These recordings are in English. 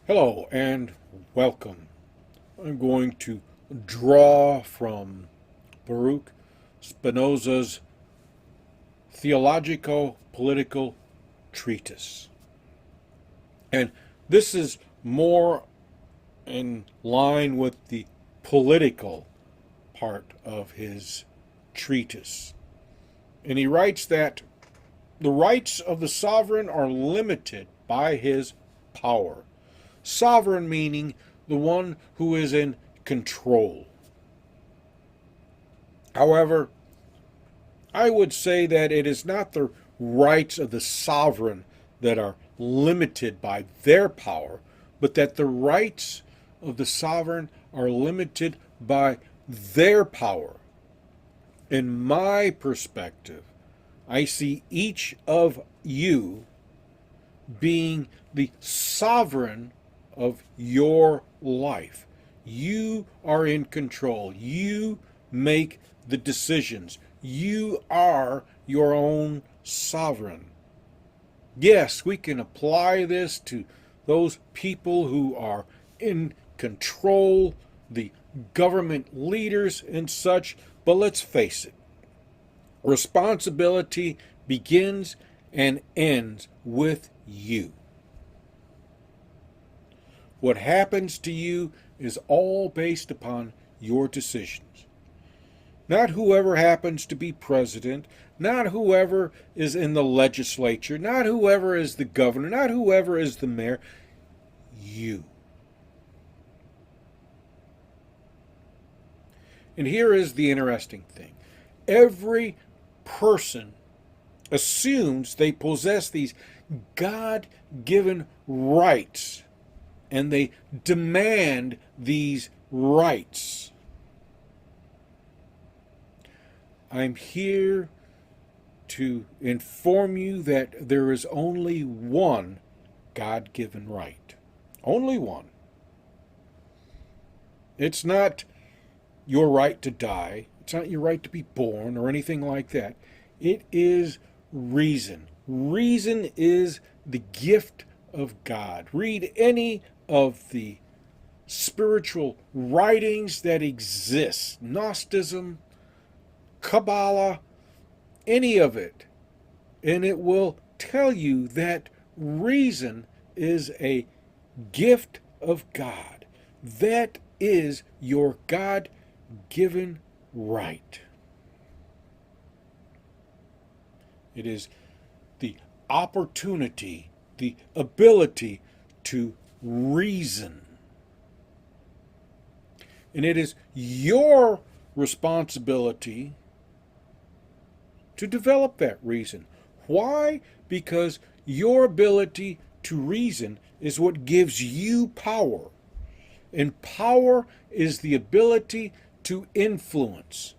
Hello and welcome. I'm going to draw from Baruch Spinoza's Theologico Political Treatise. And this is more in line with the political part of his treatise. And he writes that the rights of the sovereign are limited by his power. Sovereign meaning the one who is in control. However, I would say that it is not the rights of the sovereign that are limited by their power, but that the rights of the sovereign are limited by their power. In my perspective, I see each of you being the sovereign of your life. You are in control. You make the decisions. You are your own sovereign. Yes, we can apply this to those people who are in control, the government leaders and such, but let's face it, responsibility begins and ends with you. What happens to you is all based upon your decisions. Not whoever happens to be president, not whoever is in the legislature, not whoever is the governor, not whoever is the mayor. You. And here is the interesting thing. Every person assumes they possess these God given rights and they demand these rights. I'm here to inform you that there is only one God given right. Only one. It's not your right to die, it's not your right to be born or anything like that. It is reason. Reason is the gift of God. Read any of the spiritual writings that exist, Gnosticism, Kabbalah, any of it, and it will tell you that reason is a gift of God. That is your God given right. It is the opportunity, the ability to reason. And it is your responsibility to develop that reason. Why? Because your ability to reason is what gives you power. And power is the ability to influence.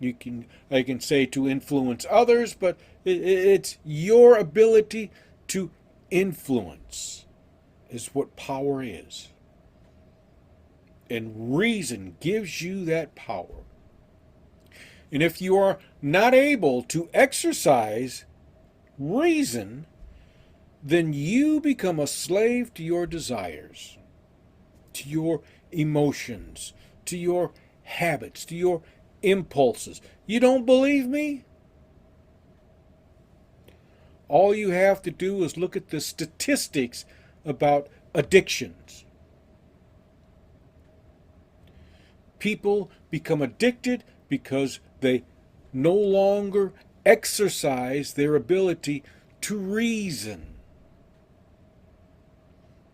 I can say to influence others, but it's your ability to influence is what power is. And reason gives you that power. And if you are not able to exercise reason, then you become a slave to your desires, to your emotions, to your habits, to your impulses. You don't believe me? All you have to do is look at the statistics about addictions. People become addicted because they no longer exercise their ability to reason.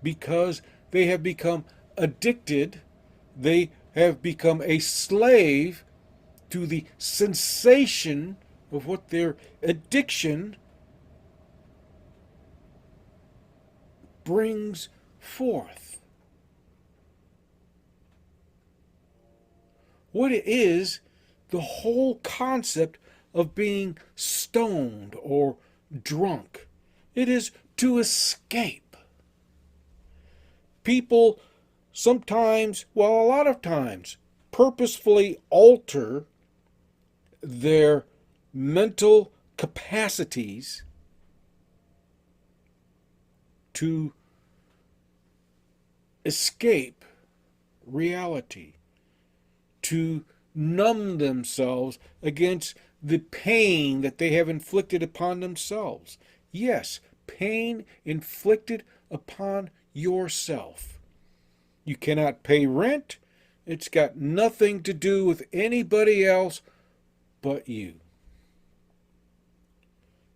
Because they have become addicted, they have become a slave to the sensation of what their addiction brings forth. What it is, the whole concept of being stoned or drunk. It is to escape. People sometimes, well, a lot of times, purposefully alter their mental capacities to escape reality, to numb themselves against the pain that they have inflicted upon themselves. Yes, pain inflicted upon yourself. You cannot pay rent. It's got nothing to do with anybody else but you.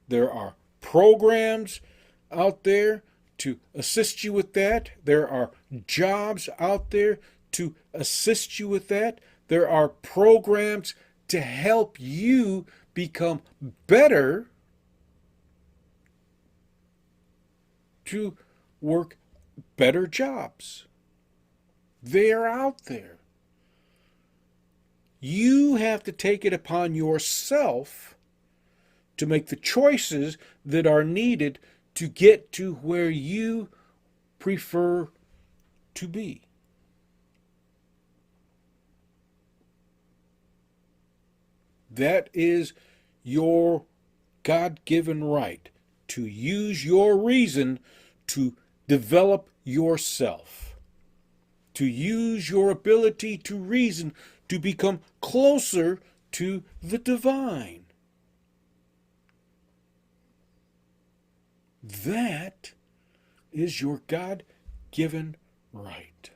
There are programs out there to assist you with that. There are jobs out there to assist you with that. There are programs to help you become better, to work better jobs. They are out there. You have to take it upon yourself to make the choices that are needed to get to where you prefer to be. That is your God-given right to use your reason to develop yourself, to use your ability to reason to become closer to the divine. That is your God-given right.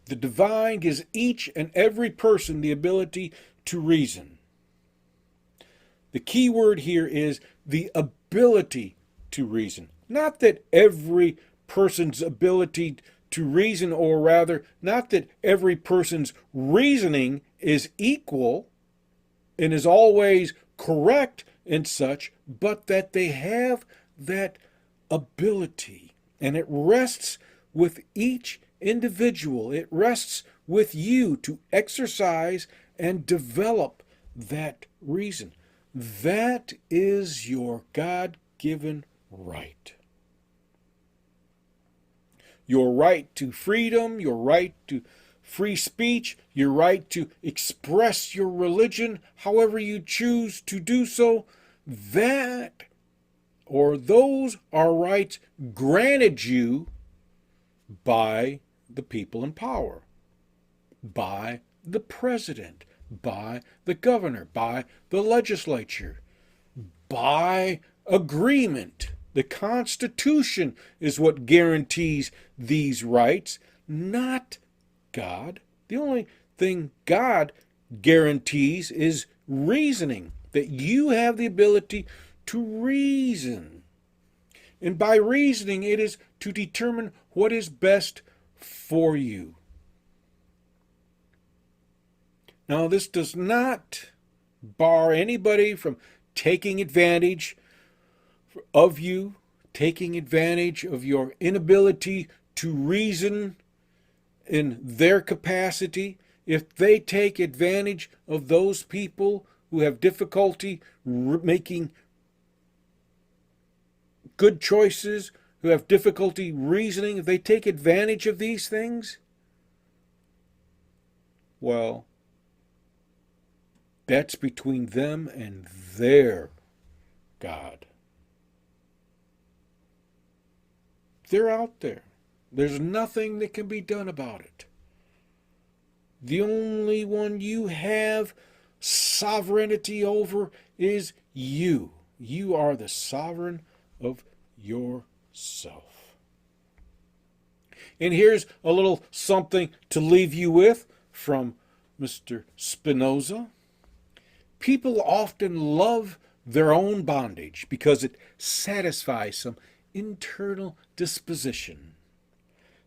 The divine gives each and every person the ability to reason. The key word here is the ability to reason. Not that every person's ability to reason, or rather, not that every person's reasoning is equal and is always correct and such, but that they have that ability. And it rests with each individual. It rests with you to exercise and develop that reason. That is your God-given right. Your right to freedom, your right to free speech, your right to express your religion however you choose to do so, that or those are rights granted you by the people in power, by the president, by the governor, by the legislature, by agreement. The Constitution is what guarantees these rights, not God. The only thing God guarantees is reasoning, that you have the ability to reason. And by reasoning, it is to determine what is best for you. Now, this does not bar anybody from taking advantage of you, taking advantage of your inability to reason in their capacity. If they take advantage of those people who have difficulty making good choices, who have difficulty reasoning, if they take advantage of these things, well, that's between them and their God. They're out there. There's nothing that can be done about it. The only one you have sovereignty over is you. You are the sovereign of yourself. And here's a little something to leave you with from Mr. Spinoza. People often love their own bondage because it satisfies some internal disposition.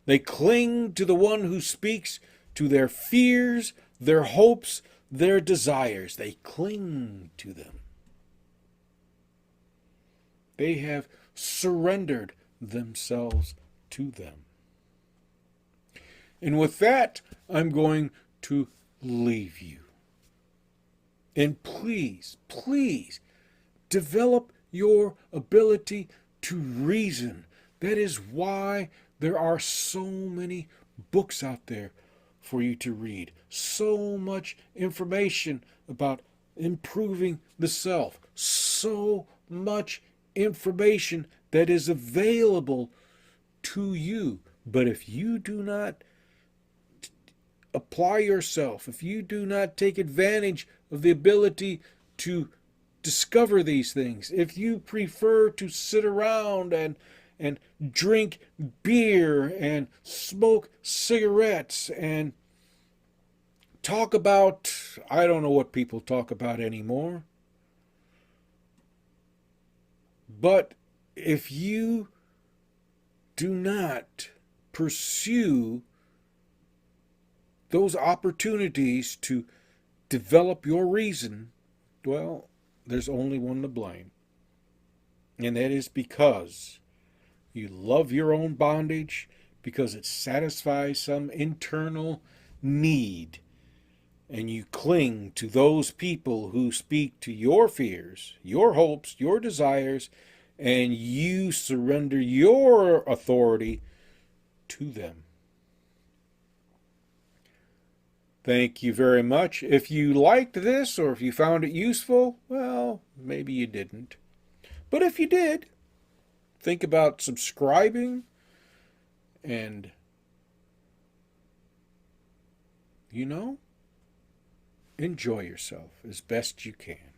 They cling to the one who speaks to their fears, their hopes, their desires. They cling to them. They have surrendered themselves to them. And with that, I'm going to leave you. And please, please, develop your ability to reason. That is why there are so many books out there for you to read. So much information about improving the self. So much information that is available to you. But if you do not apply yourself, if you do not take advantage of the ability to discover these things, if you prefer to sit around and drink beer and smoke cigarettes and talk about, I don't know what people talk about anymore. But if you do not pursue those opportunities to develop your reason, well, there's only one to blame. And that is because you love your own bondage, because it satisfies some internal need, and you cling to those people who speak to your fears, your hopes, your desires, and you surrender your authority to them. Thank you very much. If you liked this or if you found it useful, well, maybe you didn't. But if you did, think about subscribing and, enjoy yourself as best you can.